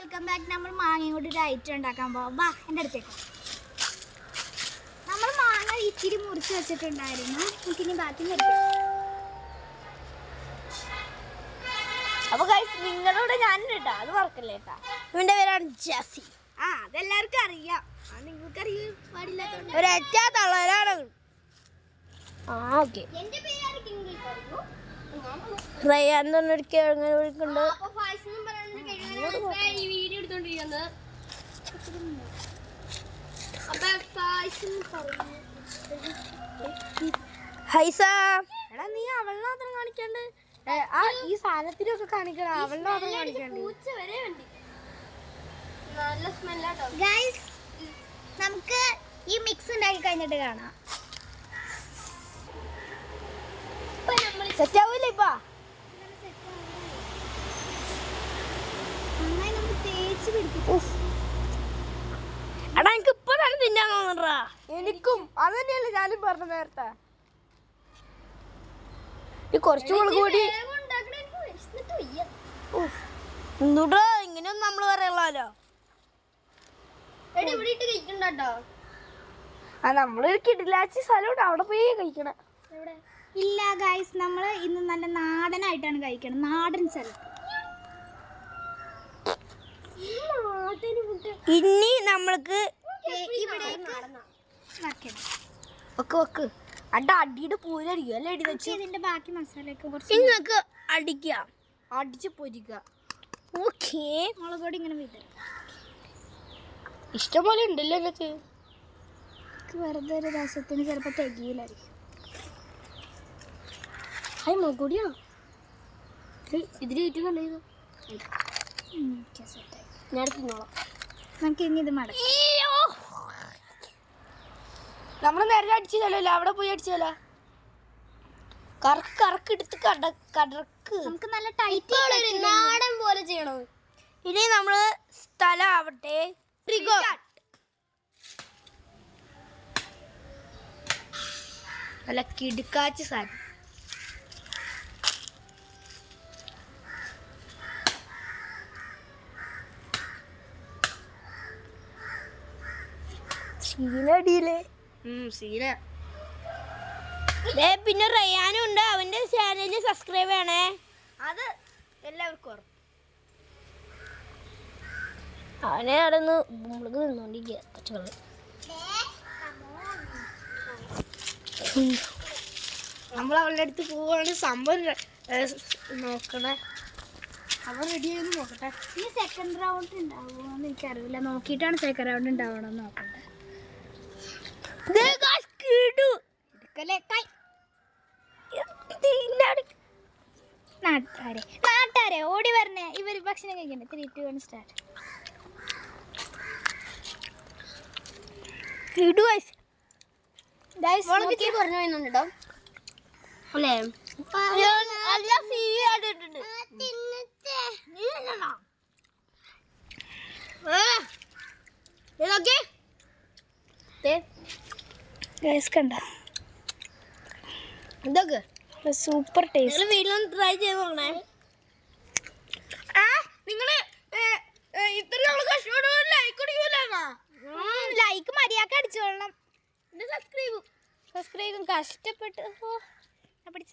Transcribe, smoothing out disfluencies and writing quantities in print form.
Welcome back. നമ്മൾ മാങ്ങയും കൊണ്ട് ഒരു ഐറ്റം ഉണ്ടാക്കാൻ പോവാം. വാ എൻ്റെ അടുത്തേക്ക്. നമ്മൾ മാങ്ങ ഇച്ചിരി മുറിച്ച് വെച്ചിട്ടുണ്ടായിരുന്നു. നമുക്കിനി ബാക്കി കഴിക്കാം. അപ്പൊ ഗൈസ് നിങ്ങളോട് ഞാൻ കേട്ടാ അത് മറക്കല്ലേ കേട്ടാ. ഇവന്റെ പേരാണ് ജെസ്സി. അതെല്ലാവർക്കും അറിയാം. നിങ്ങൾക്ക് അറിയാൻ പാടില്ലാത്തതുകൊണ്ട് ഒരൊറ്റ തള്ളലാണ്. ഓക്കെ എൻ്റെ പേരാണ് കിങ്കി. റയാൻ എന്നൊരു കിഴങ്ങ് ഒഴുക്കുണ്ട്. ഈ വീഡിയോ എടുത്തോണ്ടിരിക്കുന്നത് ഹൈസ എടാ നീ അവളെ മാത്രം കാണിക്കാണ്ട് ഈ സാധനത്തിനൊക്കെ കാണിക്കണം. അവളെ മാത്രം കാണിക്കാണ്ട്. നല്ല സ്മെല്ലാട്ടോ ഗൈസ്. നമുക്ക് ഈ മിക്സ് ഉണ്ടാക്കി കഴിഞ്ഞിട്ട് കാണാം. സെറ്റ് ആവൂല ഇപ്പ നന്നായി നമുക്ക് തേച്ച് പിടിപ്പിക്കും. എടാ എനിക്ക് ഇപ്പൊ തന്നെ തിന്നാൻ തോന്നണ്ടാ. എനിക്കും അത് തന്നെയല്ലേ ഞാനും പറഞ്ഞ നേരത്തെ. ഈ കുറച്ചു മുളക് പൊടി എന്തുട്ടാ ഇങ്ങനെയൊന്നും നമ്മള് പറയല്ലോ. നമ്മള് കിടിലാച്ചി സ്ഥലമുണ്ട് അവിടെ പോയി കഴിക്കണം. ഇല്ല ഗൈസ്, നമ്മൾ ഇന്ന് നല്ല നാടനായിട്ടാണ് കഴിക്കണം. നാടൻ സ്ഥലം. ഇനി നമ്മൾക്ക് വെക്ക് അടിയുടെ പൂരടിക്കുക അല്ലേ അടി വെച്ച്. ഇതിന്റെ ബാക്കി മസാലയൊക്കെ കുറച്ച് നിങ്ങൾക്ക് അടിക്കാം, അടിച്ച് പൊരിക്കുക. ഓക്കേ, മുളക് പൊടി ഇങ്ങനെ വിതറും. ഇഷ്ടംപോലെ ഉണ്ടല്ലോ എനിക്ക്. വെറുതെ ഒരു രസത്തിന് ചിലപ്പോൾ തികയിലായിരിക്കും. ഹായ് മുളക് പൊടിയാ ഇതിന് ഏറ്റവും നല്ലത്. ഞാൻ തിന്നോളാം. നമുക്ക് ഇനി ഇത് മടക്കാം. നമ്മള് നേരത്തെ അടിച്ചല്ലോ, അവിടെ പോയി അടിച്ചല്ലോ. കറക്ക് എടുത്ത് കടക്ക്. നമുക്ക് നല്ല ടൈറ്റ് നാടൻ പോലെ ചെയ്യണം. ഇനി നമ്മള് സ്ഥലം ആവട്ടെ. നല്ല കിടുക്കാച്ച് സാധനം. സീനടിയില്ലേ സീന. പിന്നെ റയാനും ഉണ്ട്, അവന്റെ ചാനലിൽ സബ്സ്ക്രൈബ് ചെയ്യണേ. അത് എല്ലാവർക്കും ഓർമ്മ. അവനെ അവിടെ നിന്ന് മുളക് നിന്നോണ്ടിരിക്കുക പച്ചക്കറി. നമ്മൾ അവളുടെ അടുത്ത് പോവാണ്. സംഭവം നോക്കണേ. അവൻ റെഡി ആയെന്ന് നോക്കട്ടെ. ഇനി സെക്കൻഡ് റൗണ്ട് ഉണ്ടാവുമോ എന്ന് എനിക്കറിയില്ല. നോക്കിയിട്ടാണ് സെക്കൻഡ് റൗണ്ട് ഉണ്ടാവണം നോക്കട്ടെ. നാട്ടാരെ ഓടി വരണേ. ഇവര് ഭക്ഷണം കഴിക്കണ്ടേ. 3, 2, 1 സ്റ്റാർട്ട്. കുറഞ്ഞു വരുന്നുണ്ടോ അല്ലേ? കണ്ട ഇതൊക്കെ സൂപ്പർ ടേസ്റ്റ്. വീട്ടിലൊന്ന് ട്രൈ ചെയ്ത് നോക്കണേ. നിങ്ങള് ഇത്രയും ലൈക്ക് മര്യാദക്ക് അടിച്ചോളണം. സബ്സ്ക്രൈബും കഷ്ടപ്പെട്ട് പിടിച്ച